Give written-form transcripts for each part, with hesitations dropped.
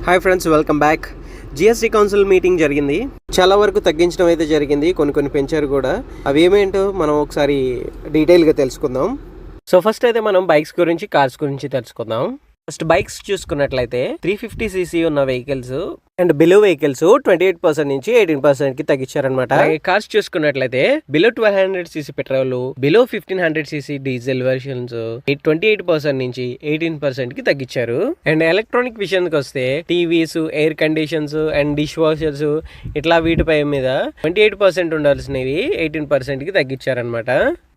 Hi friends, welcome back. GST council meeting జరిగింది. చాలా వరకు తగ్గించడం అయితే జరిగింది, కొన్ని పెంచారు కూడా. అవి ఏమేంటో మనం ఒకసారి డీటెయిల్గా తెలుసుకుందాం. సో ఫస్ట్ అయితే మనం బైక్స్ గురించి, కార్స్ గురించి తెలుసుకుందాం. ఫస్ట్ బైక్స్ చూసుకున్నట్లయితే 350cc ఉన్న వెహికల్స్ అండ్ బిలో వెహికల్స్ 28% నుంచి 18% తగ్గించారనమాట. కార్స్ చూసుకున్నట్లయితే below 1200cc petrol, below 1500cc diesel versions 28% నుంచి 18% తగ్గించారు. అండ్ ఎలక్ట్రానిక్ విషయానికి వస్తే TVs, air conditions and dish washers ఇట్లా వీటిపై మీద 28% ఉండాల్సినవి 18% తగ్గించారనమాట.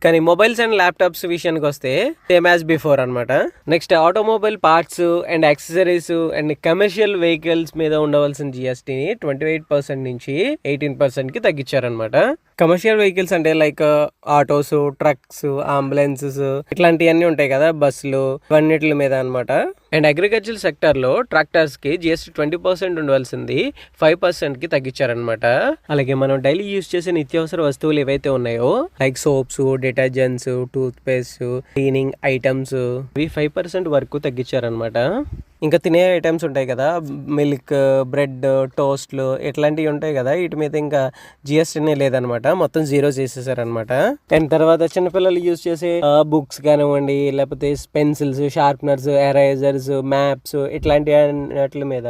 కానీ మొబైల్స్ అండ్ ల్యాప్టాప్స్ విషయానికి వస్తే సేమ్ యాజ్ బిఫోర్ అనమాట. Next automobile parts and accessories and commercial vehicles మీద ఉండవలసిన జిఎస్టీని 28% నుంచి 18% తగ్గించారనమాట. కమర్షియల్ వెహికల్స్ అంటే లైక్ ఆటోస్, ట్రక్స్, అంబులెన్సెస్ ఇట్లాంటివన్నీ ఉంటాయి కదా, బస్సులు, ఇవన్నిటి మీద అనమాట. అండ్ అగ్రికల్చర్ సెక్టర్ లో ట్రాక్టర్స్ కి జిఎస్టీ 20% ఉండవలసింది 5% తగ్గించారనమాట. అలాగే మనం డైలీ యూజ్ చేసే నిత్యావసర వస్తువులు ఏవైతే ఉన్నాయో like soaps, detergents, toothpaste, cleaning items ఇవి 5% వరకు తగ్గించారనమాట. ఇంకా తినే ఐటమ్స్ ఉంటాయి కదా, మిల్క్, బ్రెడ్, టోస్ట్లు ఇట్లాంటివి ఉంటాయి కదా, వీటి మీద ఇంకా జిఎస్టీనే లేదనమాట, మొత్తం జీరో చేసేసారనమాట. అండ్ తర్వాత చిన్నపిల్లలు యూజ్ చేసే బుక్స్ కానివ్వండి, లేకపోతే పెన్సిల్స్, షార్ప్నర్స్, ఎరేజర్స్, మ్యాప్స్ ఇట్లాంటి వాటి మీద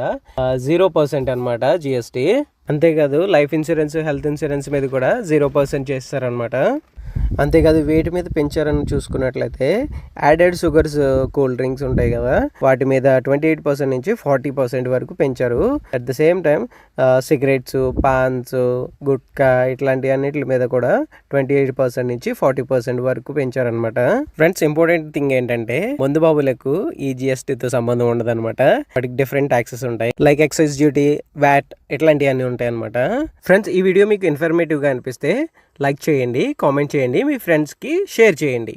0% అనమాట జిఎస్టీ. అంతేకాదు లైఫ్ ఇన్సూరెన్స్, హెల్త్ ఇన్సూరెన్స్ మీద కూడా 0% చేస్తారనమాట. అంతేకాదు వేటి మీద పెంచారని చూసుకున్నట్లయితే యాడెడ్ షుగర్స్ కూల్ డ్రింక్స్ ఉంటాయి కదా, వాటి మీద 28% నుంచి 40% వరకు పెంచారు. At the same time cigarettes, పాన్స్, గుట్కా ఇట్లాంటి అన్నిటి మీద కూడా 28% నుంచి 40% వరకు పెంచారనమాట. ఫ్రెండ్స్, ఇంపార్టెంట్ థింగ్ ఏంటంటే మందు బాబులకు ఈ జిఎస్టీతో సంబంధం ఉండదు అనమాట. వాటికి డిఫరెంట్ ట్యాక్సెస్ ఉంటాయి, లైక్ ఎక్సైజ్ డ్యూటీ, వ్యాట్ ఇట్లాంటివన్నీ ఉంటాయి అనమాట. ఫ్రెండ్స్, ఈ వీడియో మీకు ఇన్ఫర్మేటివ్గా అనిపిస్తే లైక్ చేయండి, కామెంట్ చేయండి, మీ ఫ్రెండ్స్కి షేర్ చేయండి.